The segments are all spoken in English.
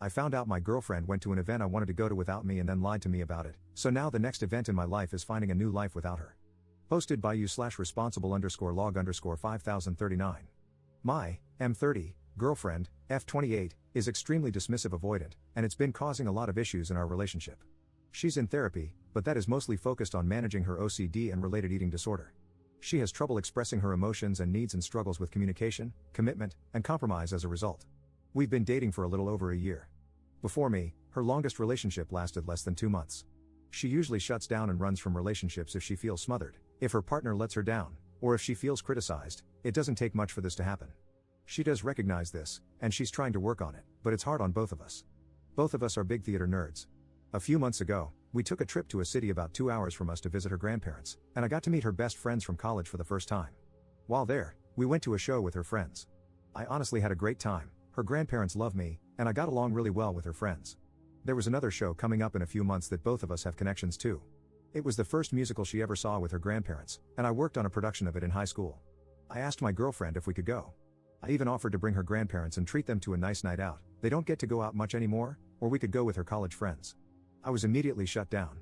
I found out my girlfriend went to an event I wanted to go to without me and then lied to me about it, so now the next event in my life is finding a new life without her. Posted by you/responsible_log_5039. My M30 girlfriend, F28, is extremely dismissive avoidant, and it's been causing a lot of issues in our relationship. She's in therapy, but that is mostly focused on managing her OCD and related eating disorder. She has trouble expressing her emotions and needs and struggles with communication, commitment, and compromise as a result. We've been dating for a little over a year. Before me, her longest relationship lasted less than 2 months. She usually shuts down and runs from relationships if she feels smothered, if her partner lets her down, or if she feels criticized. It doesn't take much for this to happen. She does recognize this, and she's trying to work on it, but it's hard on both of us. Both of us are big theater nerds. A few months ago, we took a trip to a city about 2 hours from us to visit her grandparents, and I got to meet her best friends from college for the first time. While there, we went to a show with her friends. I honestly had a great time. Her grandparents love me, and I got along really well with her friends. There was another show coming up in a few months that both of us have connections to. It was the first musical she ever saw with her grandparents, and I worked on a production of it in high school. I asked my girlfriend if we could go. I even offered to bring her grandparents and treat them to a nice night out. They don't get to go out much anymore, or we could go with her college friends. I was immediately shut down.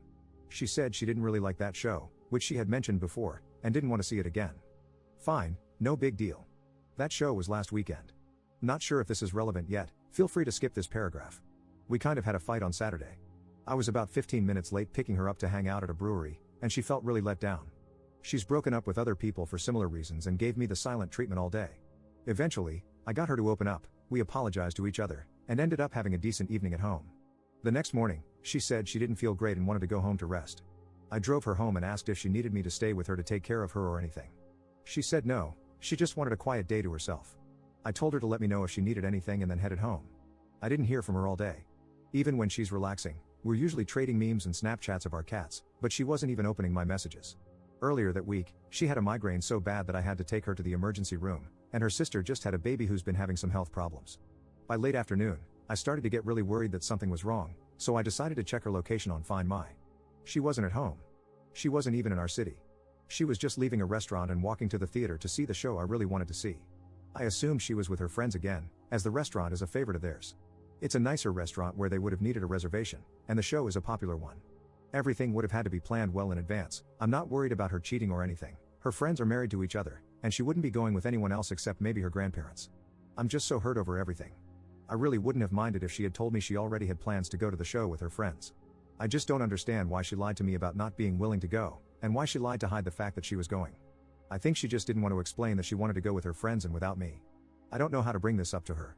She said she didn't really like that show, which she had mentioned before, and didn't want to see it again. Fine, no big deal. That show was last weekend. Not sure if this is relevant yet, feel free to skip this paragraph. We kind of had a fight on Saturday. I was about 15 minutes late picking her up to hang out at a brewery, and she felt really let down. She's broken up with other people for similar reasons and gave me the silent treatment all day. Eventually, I got her to open up, we apologized to each other, and ended up having a decent evening at home. The next morning, she said she didn't feel great and wanted to go home to rest. I drove her home and asked if she needed me to stay with her to take care of her or anything. She said no, she just wanted a quiet day to herself. I told her to let me know if she needed anything and then headed home. I didn't hear from her all day. Even when she's relaxing, we're usually trading memes and Snapchats of our cats, but she wasn't even opening my messages. Earlier that week, she had a migraine so bad that I had to take her to the emergency room, and her sister just had a baby who's been having some health problems. By late afternoon, I started to get really worried that something was wrong, so I decided to check her location on Find My. She wasn't at home. She wasn't even in our city. She was just leaving a restaurant and walking to the theater to see the show I really wanted to see. I assumed she was with her friends again, as the restaurant is a favorite of theirs. It's a nicer restaurant where they would have needed a reservation, and the show is a popular one. Everything would have had to be planned well in advance. I'm not worried about her cheating or anything. Her friends are married to each other, and she wouldn't be going with anyone else except maybe her grandparents. I'm just so hurt over everything. I really wouldn't have minded if she had told me she already had plans to go to the show with her friends. I just don't understand why she lied to me about not being willing to go, and why she lied to hide the fact that she was going. I think she just didn't want to explain that she wanted to go with her friends and without me. I don't know how to bring this up to her.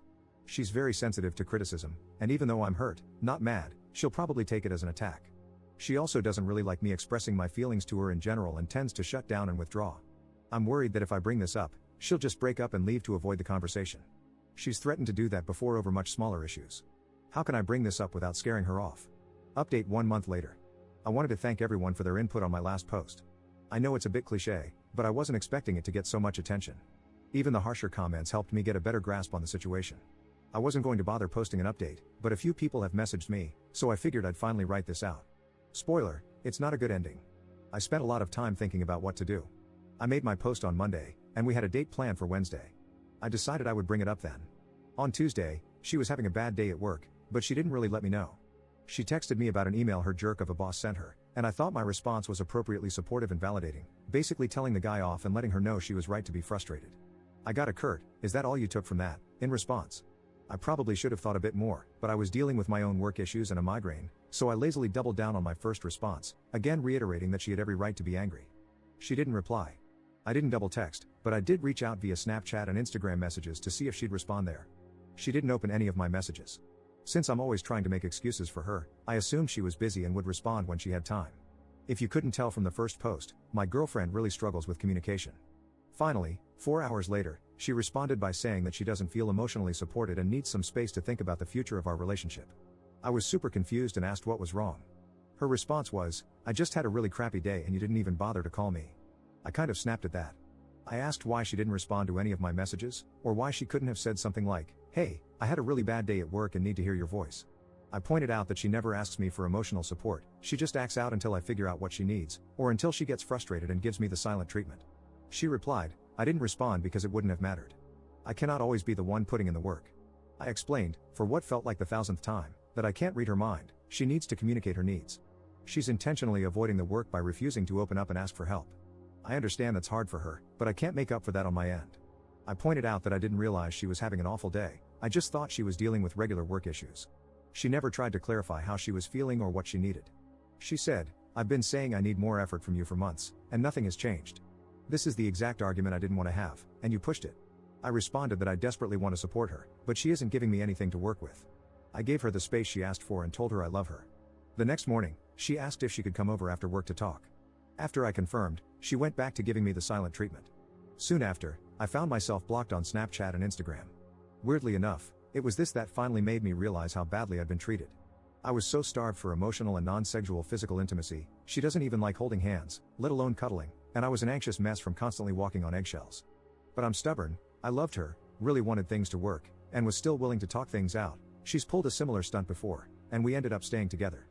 She's very sensitive to criticism, and even though I'm hurt, not mad, she'll probably take it as an attack. She also doesn't really like me expressing my feelings to her in general and tends to shut down and withdraw. I'm worried that if I bring this up, she'll just break up and leave to avoid the conversation. She's threatened to do that before over much smaller issues. How can I bring this up without scaring her off? Update 1 month later. I wanted to thank everyone for their input on my last post. I know it's a bit cliche, but I wasn't expecting it to get so much attention. Even the harsher comments helped me get a better grasp on the situation. I wasn't going to bother posting an update, but a few people have messaged me, so I figured I'd finally write this out. Spoiler, it's not a good ending. I spent a lot of time thinking about what to do. I made my post on Monday, and we had a date planned for Wednesday. I decided I would bring it up then. On Tuesday, she was having a bad day at work, but she didn't really let me know. She texted me about an email her jerk of a boss sent her, and I thought my response was appropriately supportive and validating, basically telling the guy off and letting her know she was right to be frustrated. I got a curt, "Is that all you took from that?" in response. I probably should have thought a bit more, but I was dealing with my own work issues and a migraine, so I lazily doubled down on my first response, again reiterating that she had every right to be angry. She didn't reply. I didn't double text, but I did reach out via Snapchat and Instagram messages to see if she'd respond there. She didn't open any of my messages. Since I'm always trying to make excuses for her, I assumed she was busy and would respond when she had time. If you couldn't tell from the first post, my girlfriend really struggles with communication. Finally, 4 hours later, she responded by saying that she doesn't feel emotionally supported and needs some space to think about the future of our relationship. I was super confused and asked what was wrong. Her response was, "I just had a really crappy day and you didn't even bother to call me." I kind of snapped at that. I asked why she didn't respond to any of my messages, or why she couldn't have said something like, "Hey, I had a really bad day at work and need to hear your voice." I pointed out that she never asks me for emotional support, she just acts out until I figure out what she needs, or until she gets frustrated and gives me the silent treatment. She replied, "I didn't respond because it wouldn't have mattered. I cannot always be the one putting in the work. I explained, for what felt like the thousandth time, that I can't read her mind, she needs to communicate her needs. She's intentionally avoiding the work by refusing to open up and ask for help. I understand that's hard for her, but I can't make up for that on my end. I pointed out that I didn't realize she was having an awful day, I just thought she was dealing with regular work issues. She never tried to clarify how she was feeling or what she needed. She said, I've been saying I need more effort from you for months, and nothing has changed. This is the exact argument I didn't want to have, and you pushed it. I responded that I desperately want to support her, but she isn't giving me anything to work with. I gave her the space she asked for and told her I love her. The next morning, she asked if she could come over after work to talk. After I confirmed, she went back to giving me the silent treatment. Soon after, I found myself blocked on Snapchat and Instagram. Weirdly enough, it was this that finally made me realize how badly I'd been treated. I was so starved for emotional and non-sexual physical intimacy, she doesn't even like holding hands, let alone cuddling, and I was an anxious mess from constantly walking on eggshells. But I'm stubborn, I loved her, really wanted things to work, and was still willing to talk things out. She's pulled a similar stunt before, and we ended up staying together.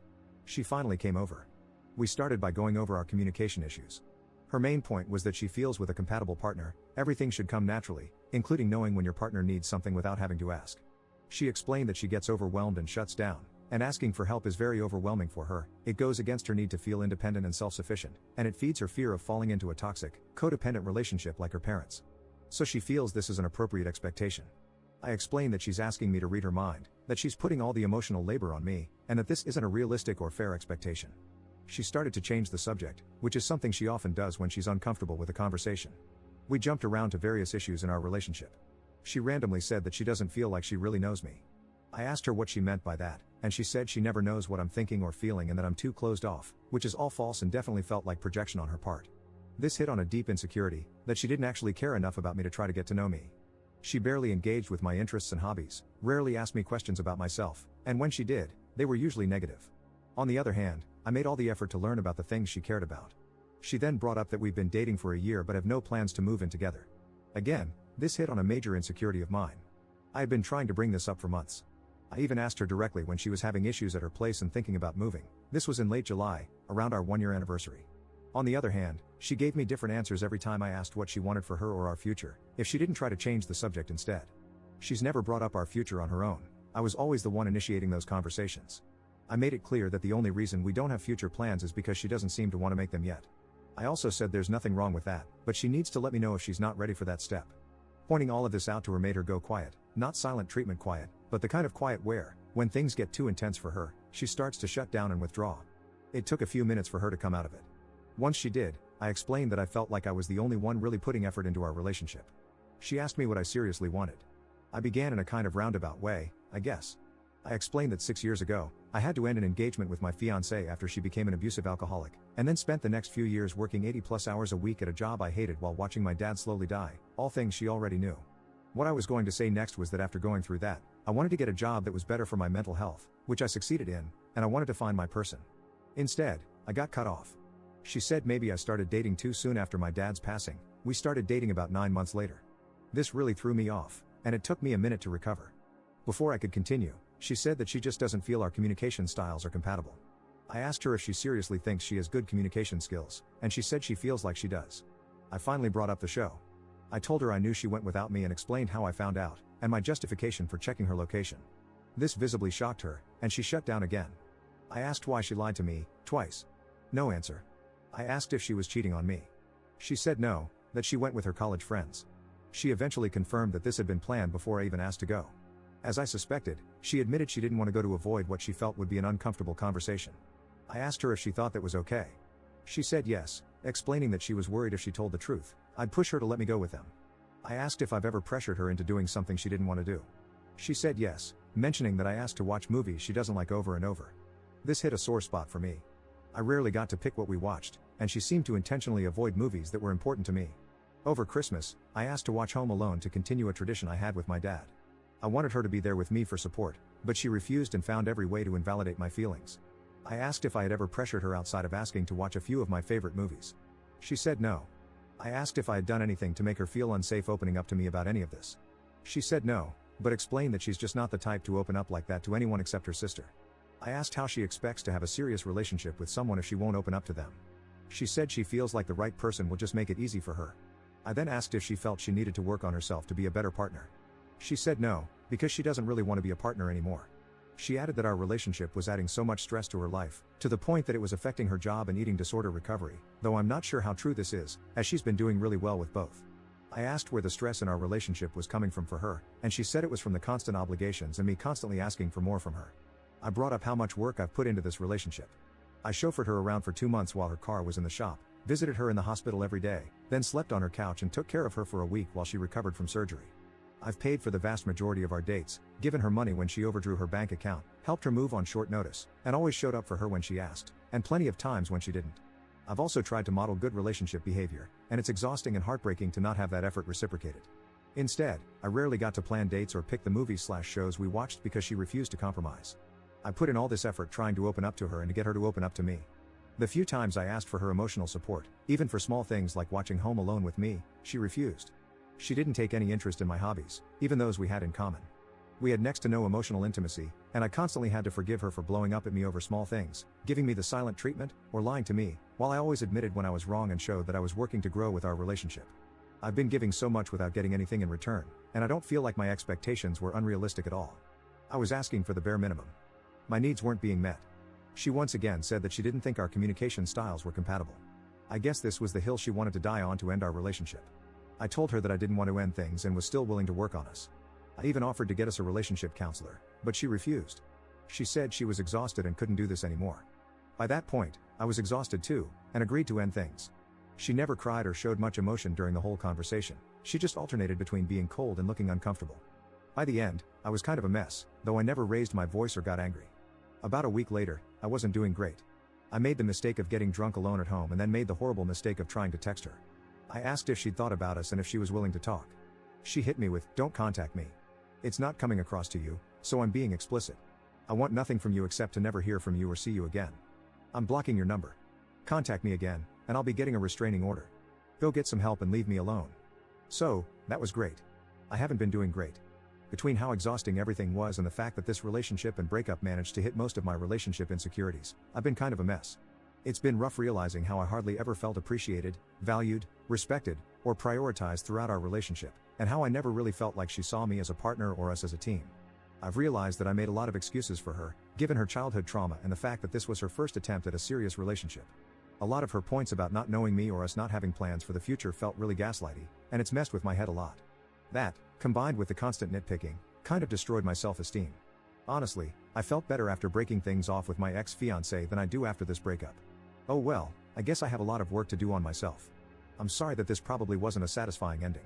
She finally came over. We started by going over our communication issues. Her main point was that she feels with a compatible partner, everything should come naturally, including knowing when your partner needs something without having to ask. She explained that she gets overwhelmed and shuts down, and asking for help is very overwhelming for her. It goes against her need to feel independent and self-sufficient, and it feeds her fear of falling into a toxic, codependent relationship like her parents. So she feels this is an appropriate expectation. I explained that she's asking me to read her mind, that she's putting all the emotional labor on me, and that this isn't a realistic or fair expectation. She started to change the subject, which is something she often does when she's uncomfortable with a conversation. We jumped around to various issues in our relationship. She randomly said that she doesn't feel like she really knows me. I asked her what she meant by that, and she said she never knows what I'm thinking or feeling and that I'm too closed off, which is all false and definitely felt like projection on her part. This hit on a deep insecurity, that she didn't actually care enough about me to try to get to know me. She barely engaged with my interests and hobbies, rarely asked me questions about myself, and when she did, they were usually negative. On the other hand, I made all the effort to learn about the things she cared about. She then brought up that we've been dating for a year but have no plans to move in together. Again, this hit on a major insecurity of mine. I had been trying to bring this up for months. I even asked her directly when she was having issues at her place and thinking about moving. This was in late July, around our 1-year anniversary. On the other hand, she gave me different answers every time I asked what she wanted for her or our future, if she didn't try to change the subject instead. She's never brought up our future on her own. I was always the one initiating those conversations. I made it clear that the only reason we don't have future plans is because she doesn't seem to want to make them yet. I also said there's nothing wrong with that, but she needs to let me know if she's not ready for that step. Pointing all of this out to her made her go quiet, not silent treatment quiet, but the kind of quiet where, when things get too intense for her, she starts to shut down and withdraw. It took a few minutes for her to come out of it. Once she did, I explained that I felt like I was the only one really putting effort into our relationship. She asked me what I seriously wanted. I began in a kind of roundabout way, I guess. I explained that 6 years ago, I had to end an engagement with my fiancée after she became an abusive alcoholic, and then spent the next few years working 80+ hours a week at a job I hated while watching my dad slowly die, all things she already knew. What I was going to say next was that after going through that, I wanted to get a job that was better for my mental health, which I succeeded in, and I wanted to find my person. Instead, I got cut off. She said maybe I started dating too soon after my dad's passing. We started dating about 9 months later. This really threw me off, and it took me a minute to recover. Before I could continue, she said that she just doesn't feel our communication styles are compatible. I asked her if she seriously thinks she has good communication skills, and she said she feels like she does. I finally brought up the show. I told her I knew she went without me and explained how I found out, and my justification for checking her location. This visibly shocked her, and she shut down again. I asked why she lied to me, twice. No answer. I asked if she was cheating on me. She said no, that she went with her college friends. She eventually confirmed that this had been planned before I even asked to go. As I suspected, she admitted she didn't want to go to avoid what she felt would be an uncomfortable conversation. I asked her if she thought that was okay. She said yes, explaining that she was worried if she told the truth, I'd push her to let me go with them. I asked if I've ever pressured her into doing something she didn't want to do. She said yes, mentioning that I asked to watch movies she doesn't like over and over. This hit a sore spot for me. I rarely got to pick what we watched, and she seemed to intentionally avoid movies that were important to me. Over Christmas, I asked to watch Home Alone to continue a tradition I had with my dad. I wanted her to be there with me for support, but she refused and found every way to invalidate my feelings. I asked if I had ever pressured her outside of asking to watch a few of my favorite movies. She said no. I asked if I had done anything to make her feel unsafe opening up to me about any of this. She said no, but explained that she's just not the type to open up like that to anyone except her sister. I asked how she expects to have a serious relationship with someone if she won't open up to them. She said she feels like the right person will just make it easy for her. I then asked if she felt she needed to work on herself to be a better partner. She said no, because she doesn't really want to be a partner anymore. She added that our relationship was adding so much stress to her life, to the point that it was affecting her job and eating disorder recovery, though I'm not sure how true this is, as she's been doing really well with both. I asked where the stress in our relationship was coming from for her, and she said it was from the constant obligations and me constantly asking for more from her. I brought up how much work I've put into this relationship. I chauffeured her around for 2 months while her car was in the shop, visited her in the hospital every day, then slept on her couch and took care of her for a week while she recovered from surgery. I've paid for the vast majority of our dates, given her money when she overdrew her bank account, helped her move on short notice, and always showed up for her when she asked, and plenty of times when she didn't. I've also tried to model good relationship behavior, and it's exhausting and heartbreaking to not have that effort reciprocated. Instead, I rarely got to plan dates or pick the movies/shows we watched because she refused to compromise. I put in all this effort trying to open up to her and to get her to open up to me. The few times I asked for her emotional support, even for small things like watching Home Alone with me, she refused. She didn't take any interest in my hobbies, even those we had in common. We had next to no emotional intimacy, and I constantly had to forgive her for blowing up at me over small things, giving me the silent treatment, or lying to me, while I always admitted when I was wrong and showed that I was working to grow with our relationship. I've been giving so much without getting anything in return, and I don't feel like my expectations were unrealistic at all. I was asking for the bare minimum. My needs weren't being met. She once again said that she didn't think our communication styles were compatible. I guess this was the hill she wanted to die on to end our relationship. I told her that I didn't want to end things and was still willing to work on us. I even offered to get us a relationship counselor, but she refused. She said she was exhausted and couldn't do this anymore. By that point, I was exhausted too, and agreed to end things. She never cried or showed much emotion during the whole conversation. She just alternated between being cold and looking uncomfortable. By the end, I was kind of a mess, though I never raised my voice or got angry. About a week later, I wasn't doing great. I made the mistake of getting drunk alone at home and then made the horrible mistake of trying to text her. I asked if she'd thought about us and if she was willing to talk. She hit me with, "Don't contact me. It's not coming across to you, so I'm being explicit. I want nothing from you except to never hear from you or see you again. I'm blocking your number. Contact me again, and I'll be getting a restraining order. Go get some help and leave me alone." So, that was great. I haven't been doing great. Between how exhausting everything was and the fact that this relationship and breakup managed to hit most of my relationship insecurities, I've been kind of a mess. It's been rough realizing how I hardly ever felt appreciated, valued, respected, or prioritized throughout our relationship, and how I never really felt like she saw me as a partner or us as a team. I've realized that I made a lot of excuses for her, given her childhood trauma and the fact that this was her first attempt at a serious relationship. A lot of her points about not knowing me or us not having plans for the future felt really gaslighty, and it's messed with my head a lot. That, combined with the constant nitpicking, kind of destroyed my self-esteem. Honestly, I felt better after breaking things off with my ex-fiancé than I do after this breakup. Oh well, I guess I have a lot of work to do on myself. I'm sorry that this probably wasn't a satisfying ending.